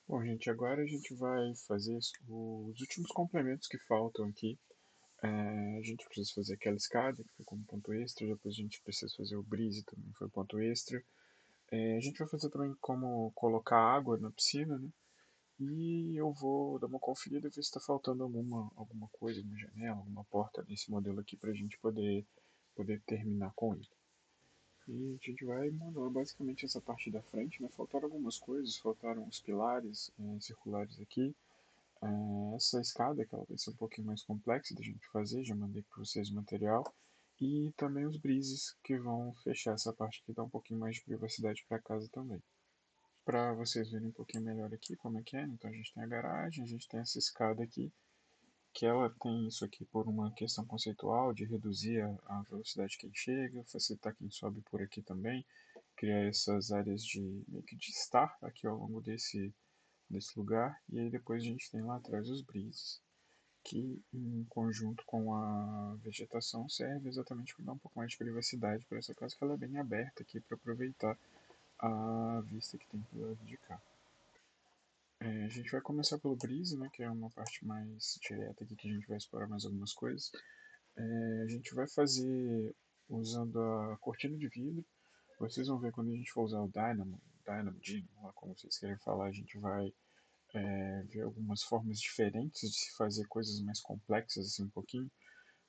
Bom, gente, agora a gente vai fazer os últimos complementos que faltam aqui. A gente precisa fazer aquela escada, que foi como ponto extra, depois a gente precisa fazer o brise, também foi ponto extra. A gente vai fazer também como colocar água na piscina, né? E eu vou dar uma conferida e ver se está faltando alguma coisa, uma janela, alguma porta nesse modelo aqui para a gente poder terminar com ele. E a gente vai modelar basicamente essa parte da frente, né? Faltaram algumas coisas, faltaram os pilares circulares aqui. Essa escada, que ela vai ser um pouquinho mais complexa da gente fazer, já mandei para vocês o material. E também os brises que vão fechar essa parte aqui, dar um pouquinho mais de privacidade para casa também. Para vocês verem um pouquinho melhor aqui como é que é, então a gente tem a garagem, a gente tem essa escada aqui, que ela tem isso aqui por uma questão conceitual de reduzir a velocidade que chega, facilitar quem sobe por aqui também, criar essas áreas de meio que de estar aqui ao longo desse lugar, e aí depois a gente tem lá atrás os brises, que em conjunto com a vegetação serve exatamente para dar um pouco mais de privacidade para essa casa, que ela é bem aberta aqui para aproveitar a vista que tem pelo lado de cá. A gente vai começar pelo Breeze, né, que é uma parte mais direta aqui que a gente vai explorar mais algumas coisas. A gente vai fazer usando a cortina de vidro. Vocês vão ver quando a gente for usar o Dynamo, lá como vocês querem falar, a gente vai ver algumas formas diferentes de se fazer coisas mais complexas assim um pouquinho.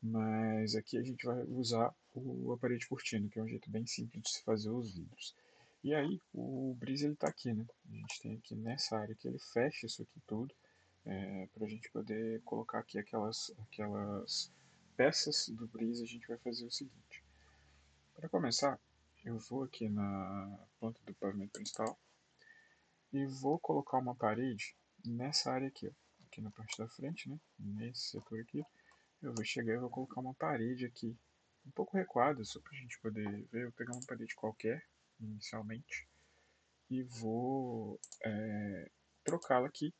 Mas aqui a gente vai usar a parede cortina, que é um jeito bem simples de se fazer os vidros. E aí, o Breeze ele está aqui, né? A gente tem aqui nessa área que ele fecha isso aqui tudo, para a gente poder colocar aqui aquelas peças do Breeze. A gente vai fazer o seguinte: para começar, eu vou aqui na ponta do pavimento principal e vou colocar uma parede nessa área aqui, ó, aqui na parte da frente, né? Nesse setor aqui, eu vou chegar e vou colocar uma parede aqui, um pouco recuada, só para a gente poder ver. Eu vou pegar uma parede qualquer, inicialmente, e vou trocá-la aqui,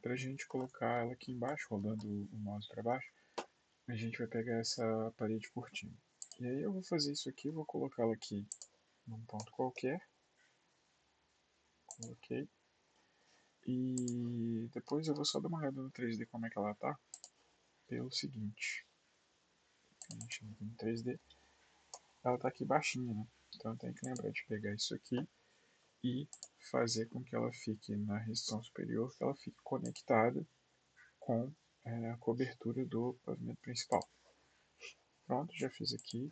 para a gente colocar ela aqui embaixo, rolando o mouse para baixo. A gente vai pegar essa parede cortina. E aí eu vou fazer isso aqui, vou colocá-la aqui num ponto qualquer, coloquei. E depois eu vou só dar uma olhada no 3D como é que ela tá, pelo seguinte, a gente no 3D, ela tá aqui baixinha, né? Então tem que lembrar de pegar isso aqui e fazer com que ela fique na região superior, que ela fique conectada com a cobertura do pavimento principal. Pronto, já fiz aqui,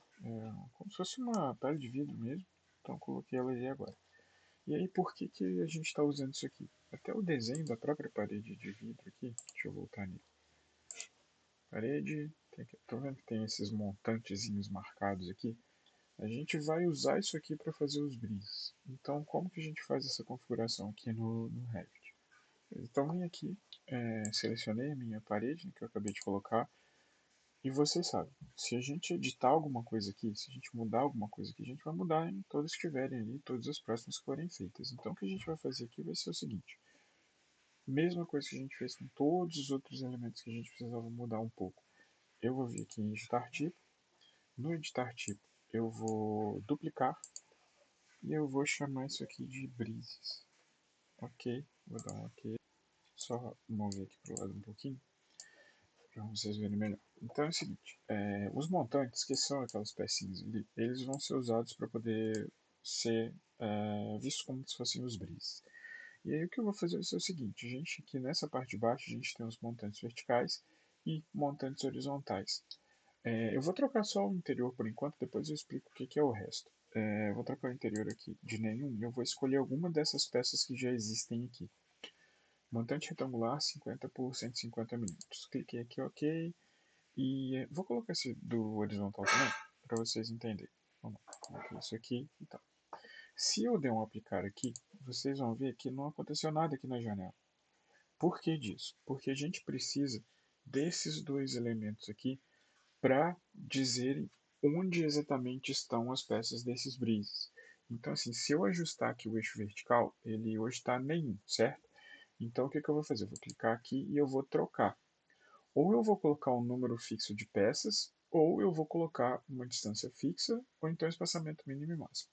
como se fosse uma pele de vidro mesmo, então coloquei ela aí agora. E aí, por que, que a gente está usando isso aqui? Até o desenho da própria parede de vidro aqui, deixa eu voltar nele. Parede, tô vendo que tem esses montantezinhos marcados aqui. A gente vai usar isso aqui para fazer os bris. Então, como que a gente faz essa configuração aqui no Revit? Então, vim aqui, selecionei a minha parede, né, que eu acabei de colocar, e vocês sabem, se a gente editar alguma coisa aqui, se a gente mudar alguma coisa aqui, a gente vai mudar em todas que estiverem ali, todas as próximas que forem feitas. Então, o que a gente vai fazer aqui vai ser o seguinte: mesma coisa que a gente fez com todos os outros elementos que a gente precisava mudar um pouco. Eu vou vir aqui em editar tipo, no editar tipo eu vou duplicar e eu vou chamar isso aqui de brises. Ok, vou dar um ok. Só mover aqui para o lado um pouquinho para vocês verem melhor. Então é o seguinte, os montantes, que são aquelas pecinhas ali, eles vão ser usados para poder ser vistos como se fossem os brises. E aí o que eu vou fazer vai ser o seguinte: a gente aqui nessa parte de baixo a gente tem os montantes verticais e montantes horizontais. Eu vou trocar só o interior por enquanto, depois eu explico o que, que é o resto. Eu vou trocar o interior aqui de nenhum e eu vou escolher alguma dessas peças que já existem aqui. Montante retangular 50 por 150 milímetros. Cliquei aqui OK e vou colocar esse do horizontal também para vocês entenderem. Vamos lá, coloquei isso aqui e tal. Se eu der um aplicar aqui, vocês vão ver que não aconteceu nada aqui na janela. Por que disso? Porque a gente precisa desses dois elementos aqui para dizerem onde exatamente estão as peças desses brises. Então, assim, se eu ajustar aqui o eixo vertical, ele hoje está nenhum, certo? Então, o que, que eu vou fazer? Eu vou clicar aqui e eu vou trocar. Ou eu vou colocar um número fixo de peças, ou eu vou colocar uma distância fixa, ou então espaçamento mínimo e máximo.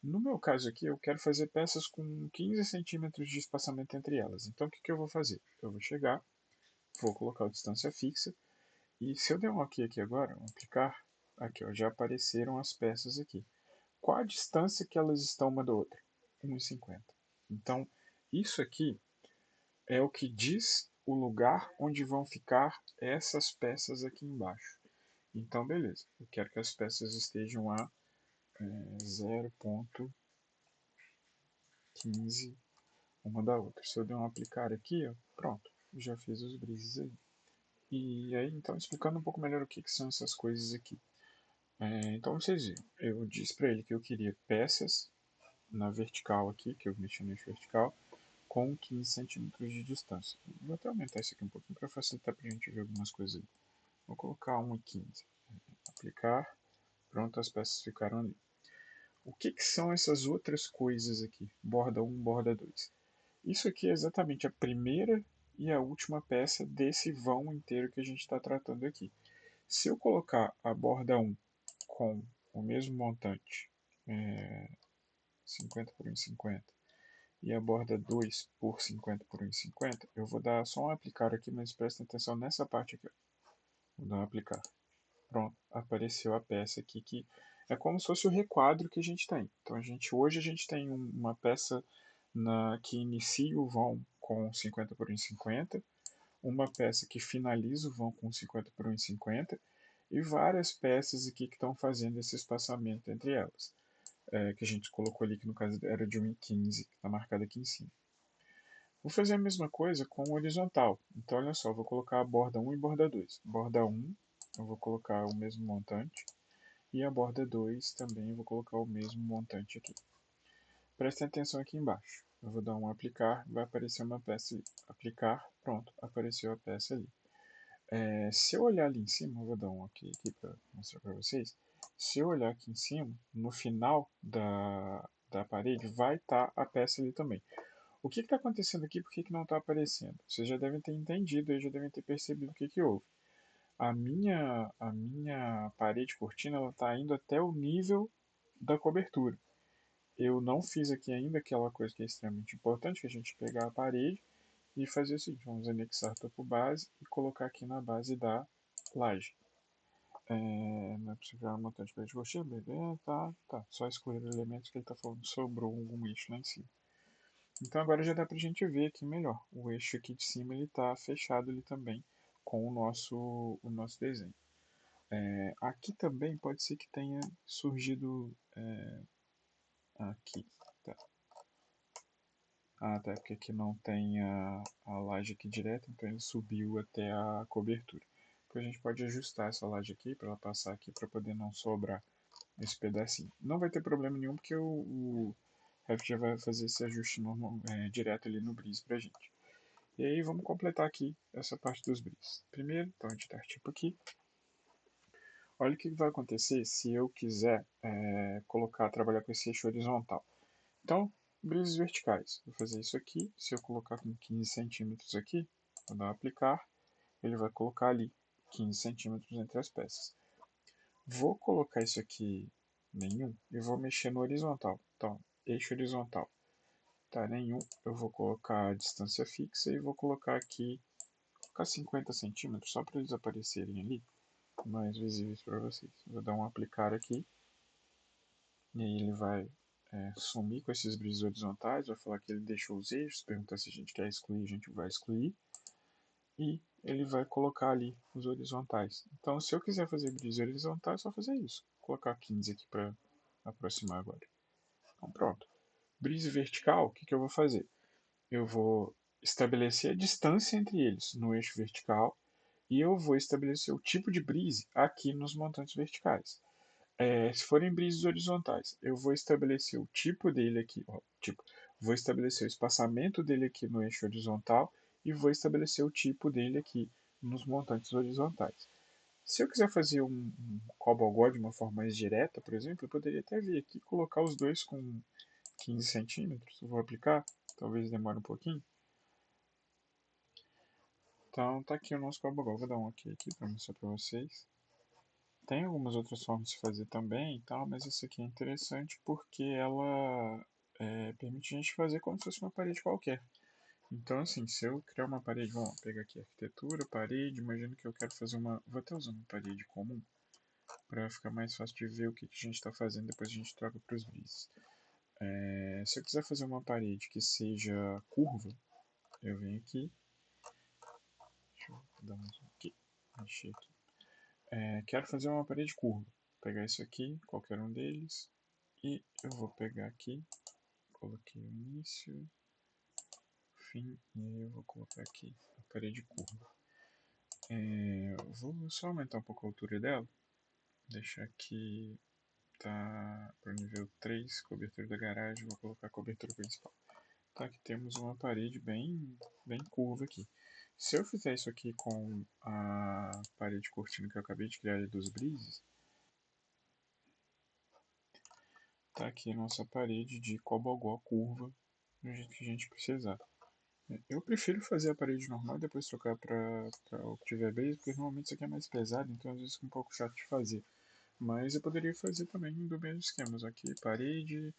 No meu caso aqui, eu quero fazer peças com 15 centímetros de espaçamento entre elas. Então, o que eu vou fazer? Eu vou chegar, vou colocar a distância fixa, e se eu der um OK aqui agora, aplicar, aqui ó, já apareceram as peças aqui. Qual a distância que elas estão uma da outra? 1,50. Então, isso aqui é o que diz o lugar onde vão ficar essas peças aqui embaixo. Então, beleza. Eu quero que as peças estejam a 0,15 uma da outra. Se eu der um aplicar aqui, ó, pronto, já fiz os brises aí. E aí, então, explicando um pouco melhor o que são essas coisas aqui. Então, vocês viram, eu disse para ele que eu queria peças na vertical aqui, que eu mexi no eixo vertical, com 15 centímetros de distância. Vou até aumentar isso aqui um pouquinho para facilitar para a gente ver algumas coisas ali. Vou colocar 1,15. Aplicar. Pronto, as peças ficaram ali. O que são essas outras coisas aqui? Borda 1, borda 2. Isso aqui é exatamente a primeira e a última peça desse vão inteiro que a gente está tratando aqui. Se eu colocar a borda 1 com o mesmo montante, 50 por 1,50, e a borda 2 por 50 por 1,50, eu vou dar só um aplicar aqui, mas prestem atenção nessa parte aqui. Vou dar um aplicar. Pronto, apareceu a peça aqui que é como se fosse o requadro que a gente tem. Então hoje a gente tem uma peça que inicia o vão com 50 por 1,50, uma peça que finaliza o vão com 50 por 1,50 e várias peças aqui que estão fazendo esse espaçamento entre elas, que a gente colocou ali, que no caso era de 1,15, que está marcado aqui em cima. Vou fazer a mesma coisa com o horizontal. Então, olha só, vou colocar a borda 1 e borda 2. Borda 1, eu vou colocar o mesmo montante. E a borda 2 também eu vou colocar o mesmo montante aqui. Prestem atenção aqui embaixo. Eu vou dar um aplicar, vai aparecer uma peça ali. Aplicar, pronto, apareceu a peça ali. Se eu olhar ali em cima, eu vou dar um aqui para mostrar para vocês. Se eu olhar aqui em cima, no final da parede, vai estar a peça ali também. O que está acontecendo aqui? Por que não está aparecendo? Vocês já devem ter entendido e já devem ter percebido o que houve. A minha parede cortina está indo até o nível da cobertura. Eu não fiz aqui ainda aquela coisa que é extremamente importante, que é a gente pegar a parede e fazer o seguinte, vamos anexar topo base e colocar aqui na base da laje. Não é possível uma montante de parede cortina, beleza, tá. Só escolher elementos que ele está falando, sobrou algum eixo lá em cima. Então agora já dá para a gente ver aqui melhor. O eixo aqui de cima ele está fechado ali também com o nosso desenho. Aqui também pode ser que tenha surgido aqui. Tá. Tá, porque aqui não tem a laje aqui direto, então ele subiu até a cobertura. Então a gente pode ajustar essa laje aqui para ela passar aqui para poder não sobrar esse pedacinho. Não vai ter problema nenhum porque o Revit já vai fazer esse ajuste direto ali no Breeze pra gente. E aí vamos completar aqui essa parte dos Breeze. Primeiro, então, editar tipo aqui. Olha o que vai acontecer se eu quiser trabalhar com esse eixo horizontal. Então, brises verticais. Vou fazer isso aqui. Se eu colocar com 15 centímetros aqui, vou dar um aplicar, ele vai colocar ali 15 centímetros entre as peças. Vou colocar isso aqui nenhum e vou mexer no horizontal. Então, eixo horizontal. Tá, nenhum. Eu vou colocar a distância fixa e vou colocar aqui, 50 centímetros, só para eles aparecerem ali, mais visíveis para vocês. Vou dar um aplicar aqui. E aí ele vai sumir com esses brisas horizontais, vai falar que ele deixou os eixos, perguntar se a gente quer excluir, a gente vai excluir. E ele vai colocar ali os horizontais. Então, se eu quiser fazer brisa horizontal, é só fazer isso. Vou colocar 15 aqui para aproximar agora. Então, pronto. Brisa vertical, o que eu vou fazer? Eu vou estabelecer a distância entre eles no eixo vertical e eu vou estabelecer o tipo de brise aqui nos montantes verticais. Se forem brises horizontais, eu vou estabelecer o tipo dele aqui, ó, vou estabelecer o espaçamento dele aqui no eixo horizontal e vou estabelecer o tipo dele aqui nos montantes horizontais. Se eu quiser fazer um COBOL de uma forma mais direta, por exemplo, eu poderia até vir aqui e colocar os dois com 15 centímetros. Eu vou aplicar, talvez demore um pouquinho. Então tá aqui o nosso COBOL. Vou dar um OK aqui para mostrar para vocês. Tem algumas outras formas de fazer também e tal, mas essa aqui é interessante porque ela permite a gente fazer como se fosse uma parede qualquer. Então, assim, se eu criar uma parede, vamos pegar aqui arquitetura, parede, imagino que eu quero fazer uma. Vou até usar uma parede comum para ficar mais fácil de ver o que a gente está fazendo, depois a gente troca para os brisas. Se eu quiser fazer uma parede que seja curva, eu venho aqui, deixa eu dar um zoom aqui, mexer aqui. Quero fazer uma parede curva. Vou pegar isso aqui, qualquer um deles, e eu vou pegar aqui, coloquei o início, fim, e aí eu vou colocar aqui a parede curva. Vou só aumentar um pouco a altura dela, deixar aqui tá para o nível 3, cobertura da garagem, vou colocar a cobertura principal. Tá, aqui temos uma parede bem curva aqui. Se eu fizer isso aqui com a parede cortina que eu acabei de criar dos brises, tá aqui a nossa parede de cobogó curva, do jeito que a gente precisar. Eu prefiro fazer a parede normal e depois trocar para o que tiver base, porque normalmente isso aqui é mais pesado, então às vezes fica um pouco chato de fazer. Mas eu poderia fazer também do mesmo esquema. Aqui, parede,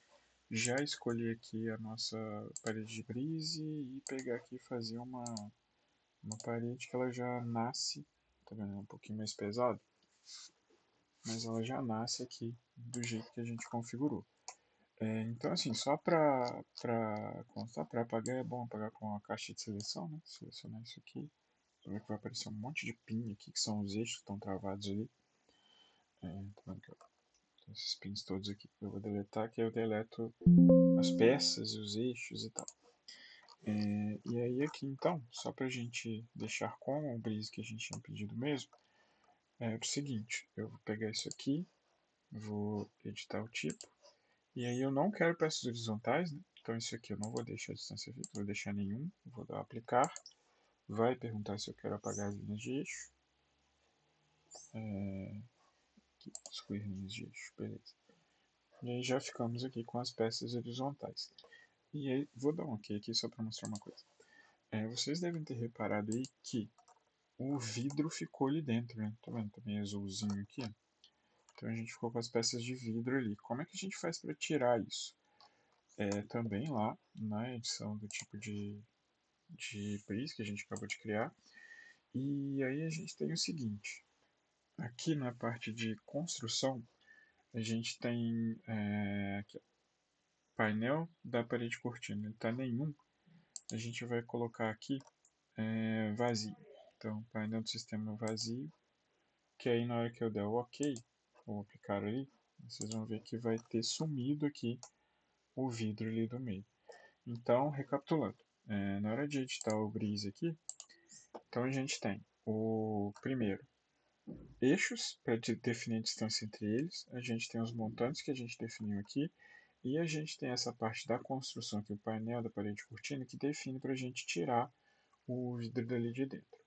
já escolhi aqui a nossa parede de brise e pegar aqui e fazer uma parede que ela já nasce, tá vendo? É um pouquinho mais pesado, mas ela já nasce aqui do jeito que a gente configurou. Então, assim, só para constar, para apagar é bom apagar com a caixa de seleção, né? Selecionar isso aqui. Você vai ver que vai aparecer um monte de pin aqui, que são os eixos que estão travados ali. Tá vendo que tem esses pins todos aqui que eu vou deletar, que eu deleto as peças e os eixos e tal. E aí aqui então, só para a gente deixar com o brise que a gente tinha pedido mesmo, é o seguinte, eu vou pegar isso aqui, vou editar o tipo, e aí eu não quero peças horizontais, né? Então isso aqui eu não vou deixar a distância fixa, vou deixar nenhum, vou dar aplicar, vai perguntar se eu quero apagar as linhas de eixo, aqui, excluir linhas de eixo, beleza. E aí já ficamos aqui com as peças horizontais. E aí, vou dar um OK aqui só para mostrar uma coisa. Vocês devem ter reparado aí que o vidro ficou ali dentro, né? Tá vendo também azulzinho aqui? Então a gente ficou com as peças de vidro ali. Como é que a gente faz para tirar isso? Também lá na edição do tipo de bris que a gente acabou de criar. E aí a gente tem o seguinte. Aqui na parte de construção, a gente tem aqui, painel da parede cortina. Ele está nenhum. A gente vai colocar aqui vazio. Então, painel do sistema vazio. Que aí na hora que eu der o OK, vou aplicar ali, vocês vão ver que vai ter sumido aqui o vidro ali do meio. Então, recapitulando, na hora de editar o Breeze aqui, então a gente tem o primeiro, eixos para definir a distância entre eles, a gente tem os montantes que a gente definiu aqui, e a gente tem essa parte da construção aqui, o painel da parede cortina, que define para a gente tirar o vidro dali de dentro.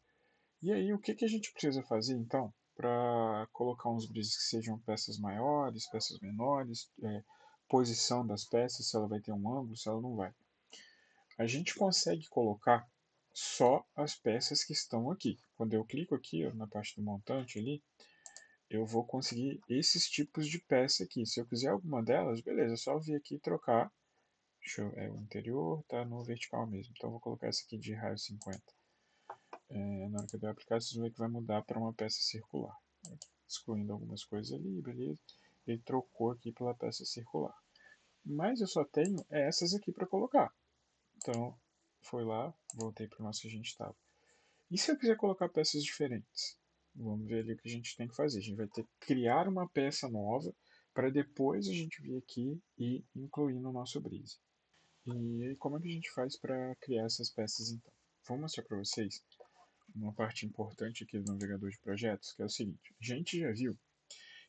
E aí, o que, que a gente precisa fazer então para colocar uns brises que sejam peças maiores, peças menores, posição das peças, se ela vai ter um ângulo, se ela não vai. A gente consegue colocar só as peças que estão aqui. Quando eu clico aqui ó, na parte do montante ali, eu vou conseguir esses tipos de peça aqui. Se eu quiser alguma delas, beleza, é só vir aqui e trocar. O interior está no vertical mesmo, então eu vou colocar essa aqui de raio 50. Na hora que eu der aplicar, vocês vão ver que vai mudar para uma peça circular. Excluindo algumas coisas ali, beleza? Ele trocou aqui pela peça circular. Mas eu só tenho essas aqui para colocar. Então, foi lá, voltei para o nosso que a gente estava. E se eu quiser colocar peças diferentes? Vamos ver ali o que a gente tem que fazer. A gente vai ter que criar uma peça nova para depois a gente vir aqui e incluir no nosso Breeze. E como é que a gente faz para criar essas peças então? Vou mostrar para vocês uma parte importante aqui do navegador de projetos, que é o seguinte. A gente já viu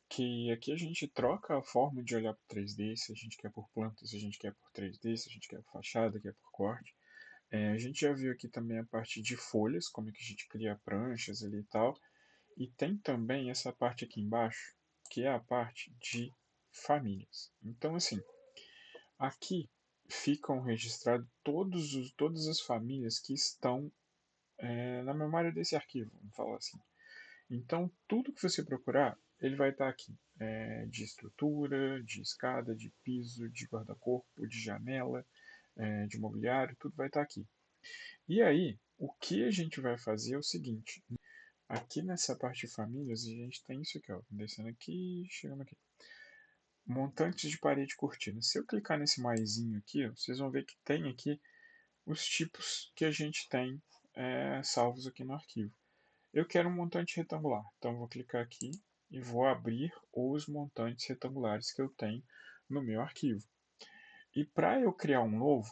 que aqui a gente troca a forma de olhar para o 3D, se a gente quer por planta, se a gente quer por 3D, se a gente quer por fachada, quer por corte. A gente já viu aqui também a parte de folhas, como é que a gente cria pranchas ali e tal. E tem também essa parte aqui embaixo, que é a parte de famílias. Então, assim, aqui ficam registradas todas as famílias que estão na memória desse arquivo, vamos falar assim. Então, tudo que você procurar, ele vai estar aqui. De estrutura, de escada, de piso, de guarda-corpo, de janela, de mobiliário, tudo vai estar aqui. E aí, o que a gente vai fazer é o seguinte. Aqui nessa parte de famílias, a gente tem isso aqui, ó. Descendo aqui, chegando aqui. Montantes de parede e cortina. Se eu clicar nesse maisinho aqui, ó, vocês vão ver que tem aqui os tipos que a gente tem salvos aqui no arquivo. Eu quero um montante retangular, então vou clicar aqui e vou abrir os montantes retangulares que eu tenho no meu arquivo. E para eu criar um novo,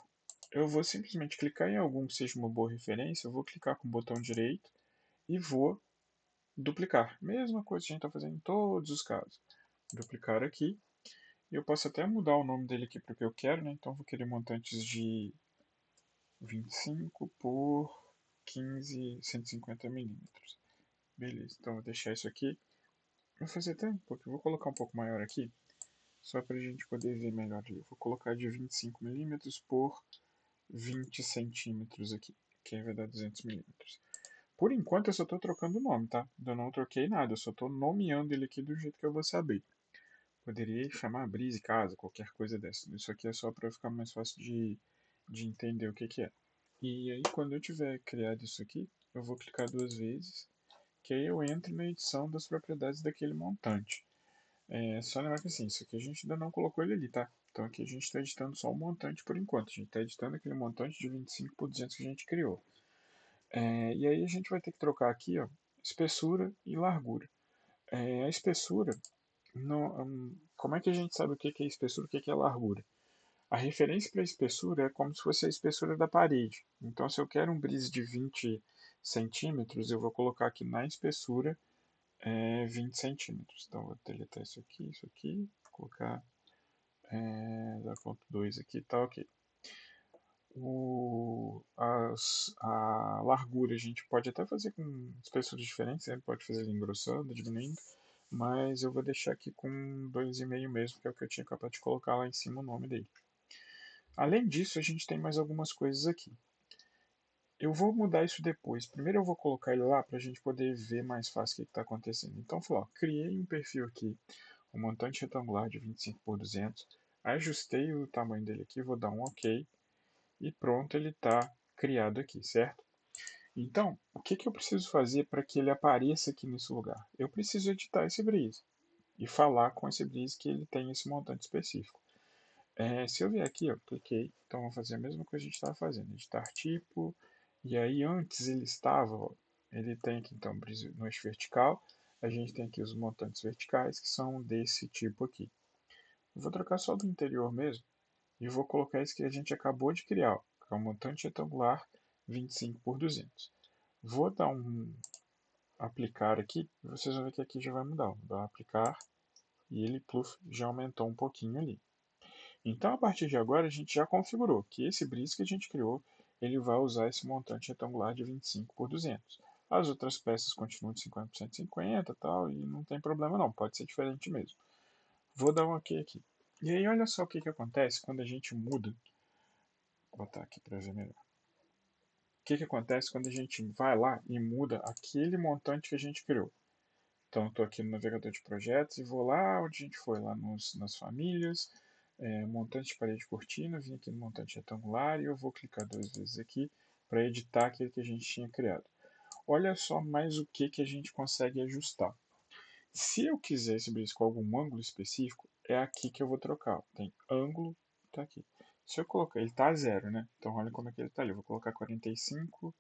eu vou simplesmente clicar em algum que seja uma boa referência, eu vou clicar com o botão direito e vou duplicar. Mesma coisa que a gente está fazendo em todos os casos. Duplicar aqui. E eu posso até mudar o nome dele aqui para o que eu quero, né? Então vou querer montantes de 25 por 15, 150 milímetros. Beleza, então vou deixar isso aqui. Vou fazer até um pouco, vou colocar um pouco maior aqui, só para a gente poder ver melhor ali. Eu vou colocar de 25 milímetros por 20 centímetros aqui, que aí vai dar 200 milímetros. Por enquanto eu só estou trocando o nome, tá? Eu não troquei nada, eu só estou nomeando ele aqui do jeito que eu vou saber. Poderia chamar Brise Casa, qualquer coisa dessa. Isso aqui é só para ficar mais fácil de entender o que, que é. E aí quando eu tiver criado isso aqui, eu vou clicar duas vezes, que aí eu entro na edição das propriedades daquele montante. Só lembrar que assim, isso aqui a gente ainda não colocou ele ali, tá? Então aqui a gente está editando só o montante por enquanto. A gente está editando aquele montante de 25 por 200 que a gente criou. E aí a gente vai ter que trocar aqui, ó, espessura e largura. A espessura, como é que a gente sabe o que é espessura e o que é largura? A referência para a espessura é como se fosse a espessura da parede. Então, se eu quero um brise de 20 centímetros, eu vou colocar aqui na espessura 20 centímetros. Então, vou deletar isso aqui, colocar 0.2 aqui, tá ok. A largura a gente pode até fazer com espessuras diferentes, né? Pode fazer engrossando, diminuindo, mas eu vou deixar aqui com 2,5 mesmo, que é o que eu tinha acabado de colocar lá em cima o nome dele. Além disso, a gente tem mais algumas coisas aqui. Eu vou mudar isso depois. Primeiro eu vou colocar ele lá para a gente poder ver mais fácil o que está acontecendo. Então, criei um perfil aqui, um montante retangular de 25 por 200, ajustei o tamanho dele aqui, vou dar um OK e pronto, ele está criado aqui, certo? Então, o que, que eu preciso fazer para que ele apareça aqui nesse lugar? Eu preciso editar esse Breeze e falar com esse Breeze que ele tem esse montante específico. Se eu vier aqui, ó, cliquei, então vou fazer a mesma coisa que a gente estava fazendo, editar tipo, e aí antes ele estava, ó, ele tem aqui então no eixo vertical, a gente tem aqui os montantes verticais que são desse tipo aqui. Eu vou trocar só do interior mesmo e vou colocar esse que a gente acabou de criar, ó, que é o montante retangular 25 por 200. Vou dar um aplicar aqui e vocês vão ver que aqui já vai mudar. Vou dar um aplicar e ele pluf, já aumentou um pouquinho ali. Então, a partir de agora, a gente já configurou que esse bris que a gente criou, ele vai usar esse montante retangular de 25 por 200. As outras peças continuam de 50 por 150 e tal, e não tem problema não, pode ser diferente mesmo. Vou dar um OK aqui. E aí, olha só o que acontece quando a gente muda. Vou botar aqui para ver melhor. O que acontece quando a gente vai lá e muda aquele montante que a gente criou. Então, estou aqui no navegador de projetos e vou lá onde a gente foi, lá nas famílias, montante de parede de cortina, vim aqui no montante retangular e eu vou clicar duas vezes aqui para editar aquele que a gente tinha criado. Olha só mais o que, que a gente consegue ajustar. Se eu quiser esse brisco com algum ângulo específico, é aqui que eu vou trocar. Tem ângulo, tá aqui. Se eu colocar, ele tá a 0, né? Então olha como é que ele tá ali. Eu vou colocar 45,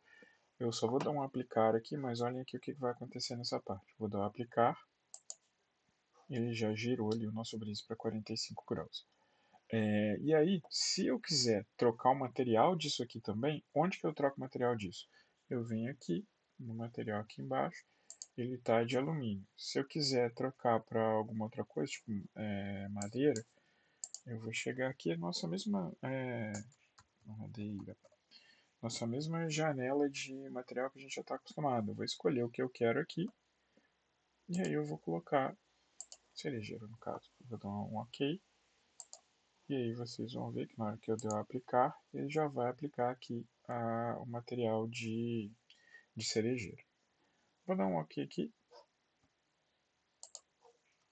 eu só vou dar um aplicar aqui, mas olhem aqui o que vai acontecer nessa parte. Vou dar um aplicar, ele já girou ali o nosso brisco para 45 graus. E aí, se eu quiser trocar o material disso aqui também, onde que eu troco o material disso? Eu venho aqui, no material aqui embaixo, ele está de alumínio. Se eu quiser trocar para alguma outra coisa, tipo madeira, eu vou chegar aqui, nossa mesma madeira, nossa mesma janela de material que a gente já está acostumado. Eu vou escolher o que eu quero aqui, e aí eu vou colocar cerejeira no caso. Vou dar um OK. E aí vocês vão ver que na hora que eu der o aplicar, ele já vai aplicar aqui o material de cerejeira. Vou dar um OK aqui